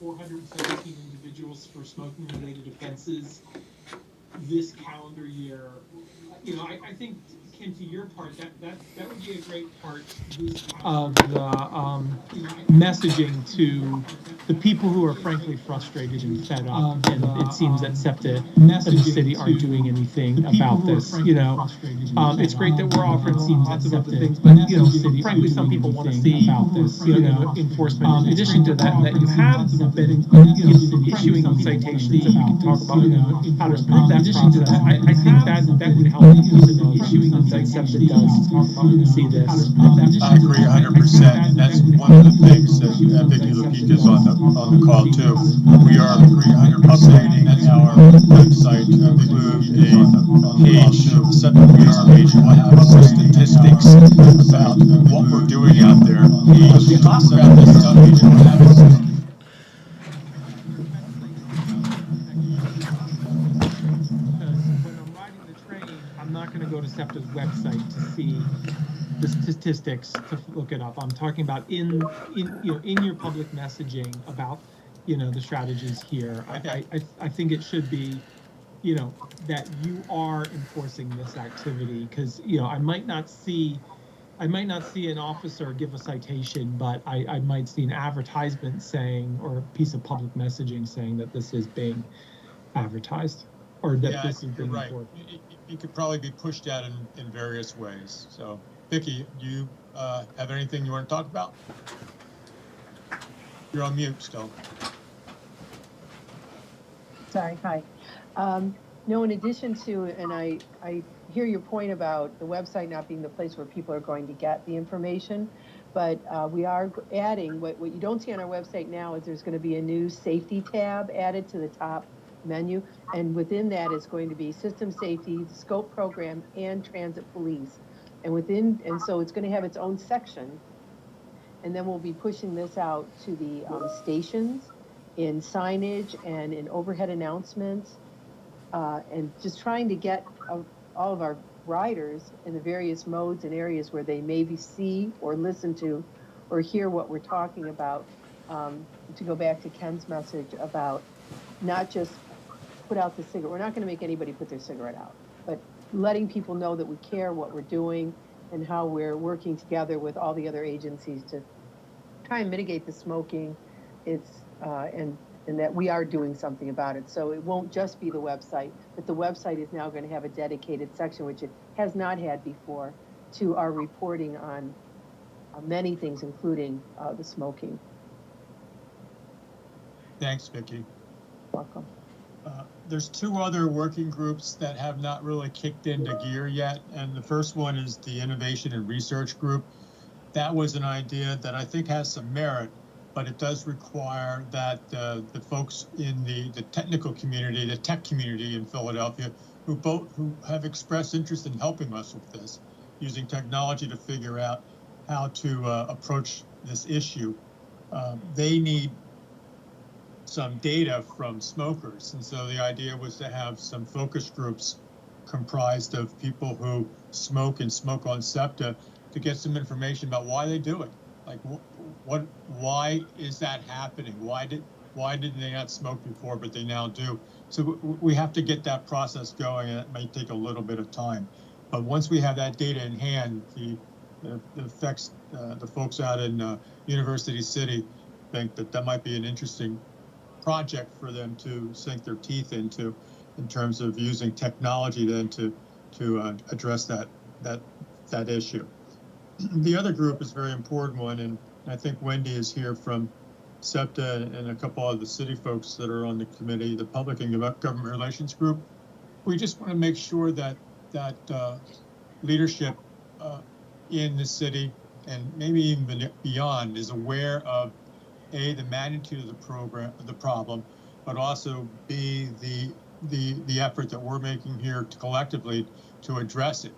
417 individuals for smoking-related offenses this calendar year. You know, I think, Ken, to your part, that would be a great part of the messaging to the people who are frankly frustrated and fed up, and it seems that SEPTA and the city aren't doing anything about this. You know, it's great that we're offering lots of other things, but you know, frankly, some people want to see about this, you know, enforcement. In addition to that, you have been issuing citations, and we can talk about how to improve that process. I think that would help issuing that SEPTA does see this. I agree 100%, and that's one of the things that Vicky Lupica is on the call too. We are updating our website to include a page, SEPTA page, will have more statistics about what we're doing out there. As we talk about this stuff, each will have its I'm not going to go to SEPTA's website to see the statistics to look it up. I'm talking about in your public messaging about the strategies here. I think it should be that you are enforcing this activity, because I might not see an officer give a citation, but I might see an advertisement saying, or a piece of public messaging saying that this is being advertised, or that this is being enforced. It could probably be pushed out in various ways. So, Vicky, do you have anything you want to talk about? You're on mute still. Sorry, hi. No, in addition to, and I hear your point about the website not being the place where people are going to get the information, but we are adding, what you don't see on our website now is there's going to be a new safety tab added to the top menu, and within that is going to be system safety, scope program, and transit police. And so it's going to have its own section, and then we'll be pushing this out to the stations in signage and in overhead announcements, and just trying to get all of our riders in the various modes and areas where they maybe see or listen to or hear what we're talking about, to go back to Ken's message about not just put out the cigarette. We're not going to make anybody put their cigarette out, but letting people know that we care what we're doing and how we're working together with all the other agencies to try and mitigate the smoking. And that we are doing something about it. So it won't just be the website, but the website is now going to have a dedicated section, which it has not had before, to our reporting on many things, including the smoking. Thanks, Vicky. Welcome. There's two other working groups that have not really kicked into gear yet, and the first one is the Innovation and Research Group. That was an idea that I think has some merit, but it does require that the folks in the technical community, the tech community in Philadelphia, who have expressed interest in helping us with this, using technology to figure out how to approach this issue, they need some data from smokers. And so the idea was to have some focus groups comprised of people who smoke and smoke on SEPTA to get some information about why they do it. Like, why is that happening? Why did they not smoke before, but they now do? So we have to get that process going, and it may take a little bit of time. But once we have that data in hand, the folks out in University City think that might be an interesting project for them to sink their teeth into, in terms of using technology then to address that issue. The other group is a very important one, and I think Wendy is here from SEPTA and a couple of the city folks that are on the committee, the Public and Government Relations Group. We just want to make sure that leadership in the city and maybe even beyond is aware of A, the magnitude of the problem, but also B, the effort that we're making here collectively to address it,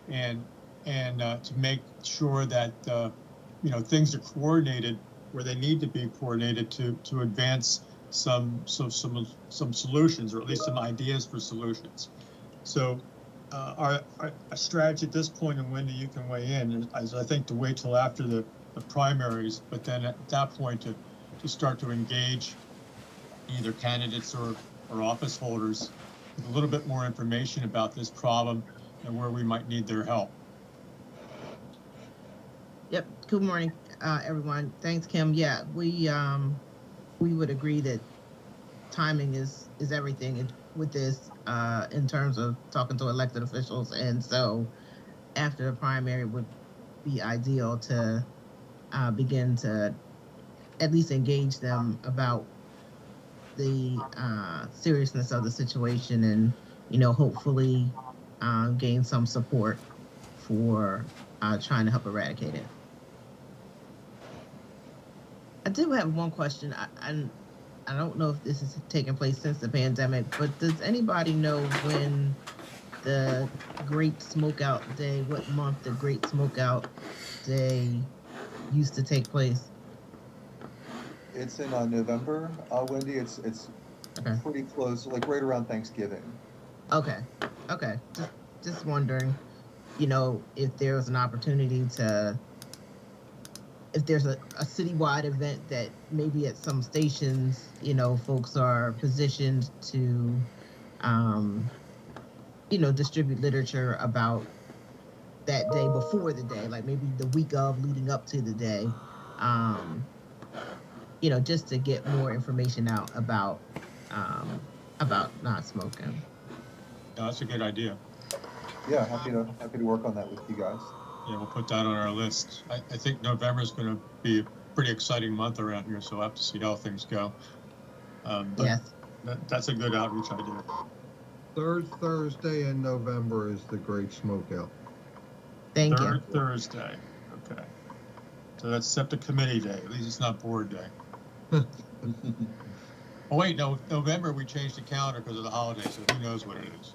and to make sure that things are coordinated where they need to be coordinated to advance some solutions, or at least some ideas for solutions. So our strategy at this point, and Wendy, you can weigh in, is I think to wait till after the primaries, but then at that point to start to engage either candidates or office holders with a little bit more information about this problem and where we might need their help. Yep. Good morning, everyone. Thanks, Kim. Yeah, we would agree that timing is everything with this in terms of talking to elected officials, and so after the primary would be ideal to begin to at least engage them about the seriousness of the situation, and hopefully gain some support for trying to help eradicate it. I do have one question. I don't know if this has taken place since the pandemic, but does anybody know when the Great Smokeout Day, what month the Great Smokeout Day used to take place? It's in November, Wendy. It's Okay. pretty close, like right around Thanksgiving. Okay. Just wondering, if there was an opportunity to, if there's a citywide event that maybe at some stations, folks are positioned to, distribute literature about that day before the day, like maybe the week of leading up to the day, just to get more information out about not smoking. No, that's a good idea. Yeah, happy to work on that with you guys. Yeah, we'll put that on our list. I think November is going to be a pretty exciting month around here, so we'll have to see how things go. Yes. That's a good outreach idea. Third Thursday in November is the Great Smokeout. Thank you. Third Thursday. Okay. So that's SEPTA committee day. At least it's not board day. Oh, wait, no, November we changed the calendar because of the holiday, so who knows what it is.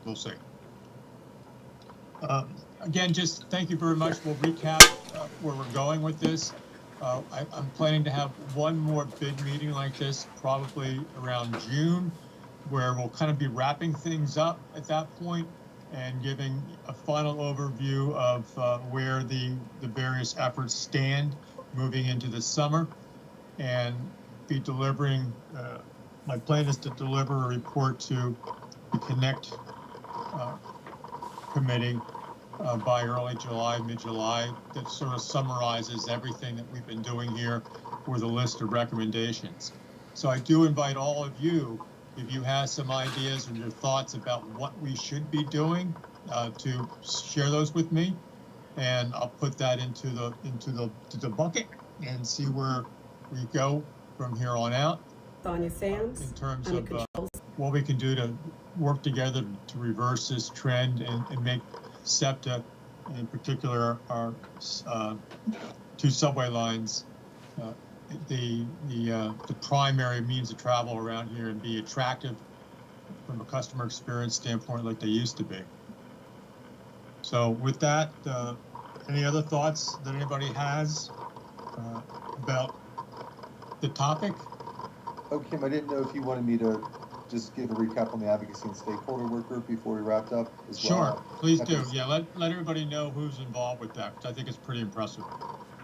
We'll see. Again, just thank you very much. We'll recap where we're going with this. I'm planning to have one more big meeting like this, probably around June, where we'll kind of be wrapping things up at that point and giving a final overview of where the various efforts stand moving into the summer, and be delivering, my plan is to deliver a report to the Connect committee by early July, mid-July, that sort of summarizes everything that we've been doing here with a list of recommendations. So I do invite all of you, if you have some ideas or your thoughts about what we should be doing, to share those with me, and I'll put that into the bucket and see where we go from here on out. Sonia Sands, in terms under of controls. What we can do to work together to reverse this trend and make SEPTA, in particular our two subway lines, the primary means of travel around here, and be attractive from a customer experience standpoint like they used to be. So with that, any other thoughts that anybody has about the topic? Oh, Kim, I didn't know if you wanted me to just give a recap on the advocacy and stakeholder work group before we wrapped up as well. Sure, please do. Yeah, let everybody know who's involved with that, because I think it's pretty impressive.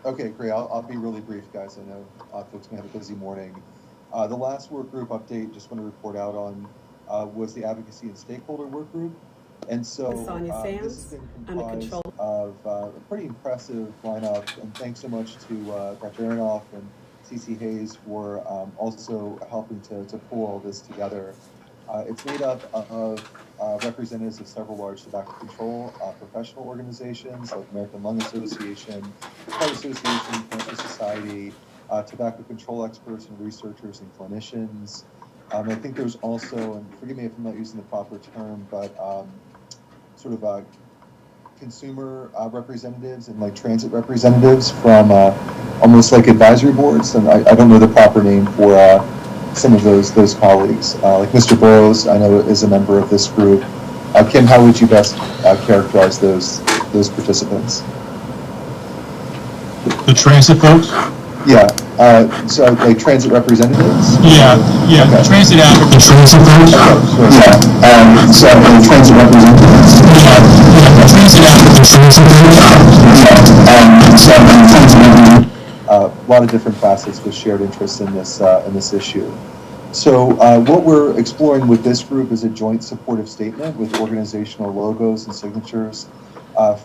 Okay, great. I'll be really brief, guys. I know folks may have a busy morning. The last work group update, just want to report out on, was the advocacy and stakeholder work group. And so this has been comprised of a pretty impressive lineup, and thanks so much to Dr. Aronoff and CC Hayes for also helping to pull all this together. It's made up of representatives of several large tobacco control professional organizations like American Lung Association, Heart Association, Cancer Society, tobacco control experts and researchers and clinicians. I think there's also, and forgive me if I'm not using the proper term, but sort of consumer representatives and like transit representatives from almost like advisory boards, and I don't know the proper name for some of those colleagues. Like Mr. Burrows, I know is a member of this group. Kim, how would you best characterize those participants? The transit folks? Yeah, so like transit representatives? Yeah, okay. Transit advocates. Transit folks? Okay, sure. Yeah, so like transit representatives? Transit advocates. So transit representatives a lot of different facets with shared interests in this issue. So what we're exploring with this group is a joint supportive statement with organizational logos and signatures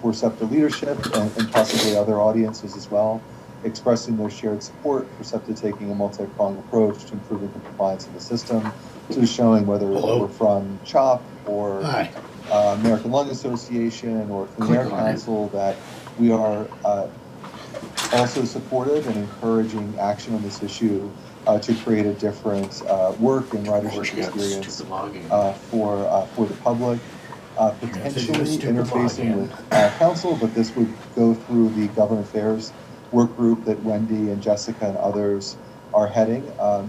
for SEPTA leadership and possibly other audiences as well, expressing their shared support for SEPTA taking a multi-pronged approach to improving compliance in the system, to showing whether we're from CHOP or American Lung Association or Clean Air Council, that we are also supportive and encouraging action on this issue to create a different work and ridership experience for the public, potentially interfacing with council, but this would go through the government affairs work group that Wendy and Jessica and others are heading,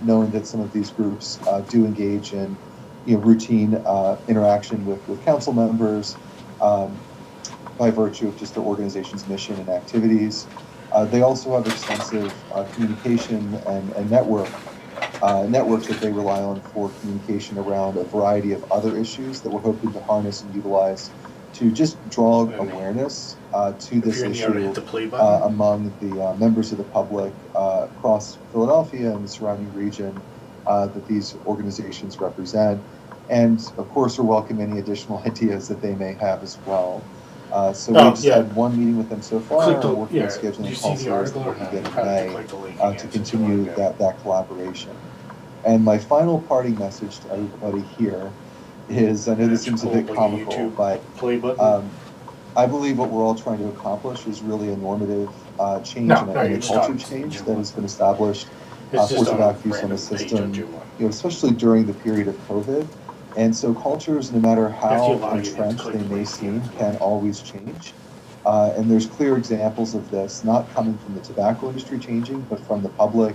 knowing that some of these groups do engage in routine interaction with council members by virtue of just their organization's mission and activities. They also have extensive communication and networks that they rely on for communication around a variety of other issues that we're hoping to harness and utilize to just draw awareness to this issue among the members of the public across Philadelphia and the surrounding region that these organizations represent. And of course, we welcome any additional ideas that they may have as well. So we just had one meeting with them so far, and we're working on scheduling calls that we'll begin in May to continue that collaboration. And my final parting message to everybody here is, I know this seems a bit comical, but I believe what we're all trying to accomplish is really a normative change and a culture change that has been established for tobacco use on the system, especially during the period of COVID. And so cultures, no matter how entrenched they may seem, can always change. And there's clear examples of this, not coming from the tobacco industry changing, but from the public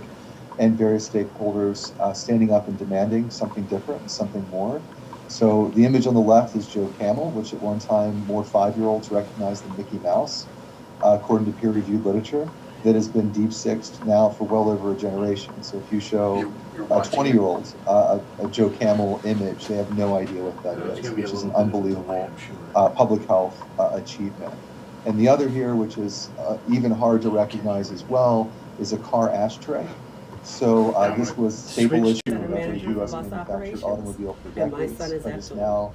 and various stakeholders standing up and demanding something different and something more. So the image on the left is Joe Camel, which at one time more 5-year-olds recognized than Mickey Mouse, according to peer-reviewed literature, that has been deep-sixed now for well over a generation. So if you show 20-year-olds a Joe Camel image, they have no idea what that is, which is an unbelievable public health achievement. And the other here, which is even hard to recognize as well, is a car ashtray. So this was a staple issue of every U.S. manufactured automobile for decades, but is now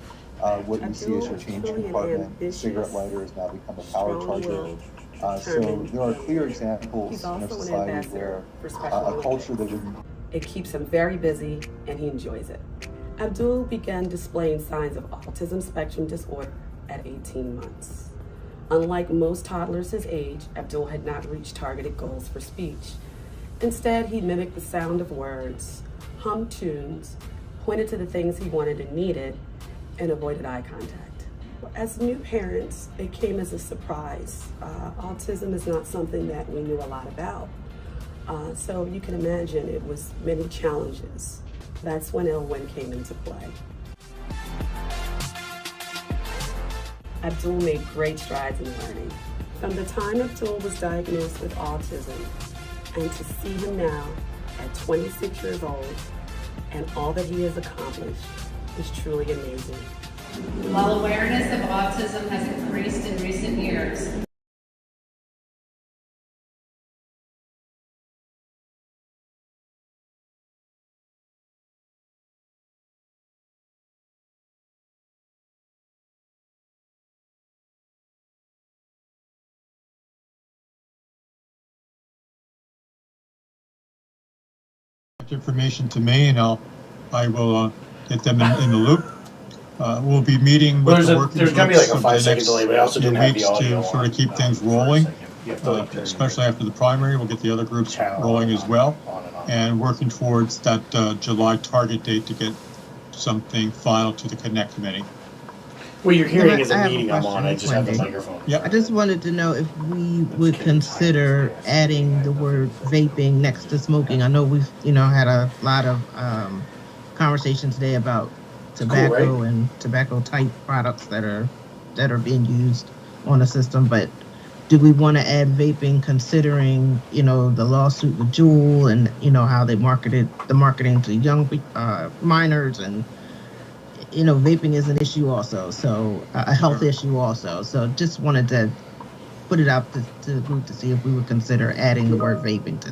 what you see as your change compartment. The cigarette lighter has now become a power charger. So there are clear examples in our society where a culture that would... It keeps him very busy, and he enjoys it. Abdul began displaying signs of autism spectrum disorder at 18 months. Unlike most toddlers his age, Abdul had not reached targeted goals for speech. Instead, he mimicked the sound of words, hummed tunes, pointed to the things he wanted and needed, and avoided eye contact. As new parents, it came as a surprise. Autism is not something that we knew a lot about. So you can imagine it was many challenges. That's when Elwyn came into play. Abdul made great strides in learning. From the time Abdul was diagnosed with autism, and to see him now at 26 years old and all that he has accomplished is truly amazing. While awareness of autism has increased in recent years, information to me, and I will get them in the loop. We'll be meeting with the working groups over be like a the 5 second next delay, but I also few didn't have the weeks audio to sort on, of keep things rolling, like especially after the primary. We'll get the other groups rolling as well, and working towards that July target date to get something final to the Connect Committee. What you're hearing is I a have meeting I'm on. I just have the Wendy. microphone. Yep. I just wanted to know if we would consider adding the word vaping next to smoking. I know we've, had a lot of conversation today about tobacco Cool, right? and tobacco type products that are being used on the system, but do we want to add vaping considering, the lawsuit with Juul and, how they marketing to young minors, and vaping is an issue also, so a health issue also. So just wanted to put it out to the group to see if we would consider adding the word vaping to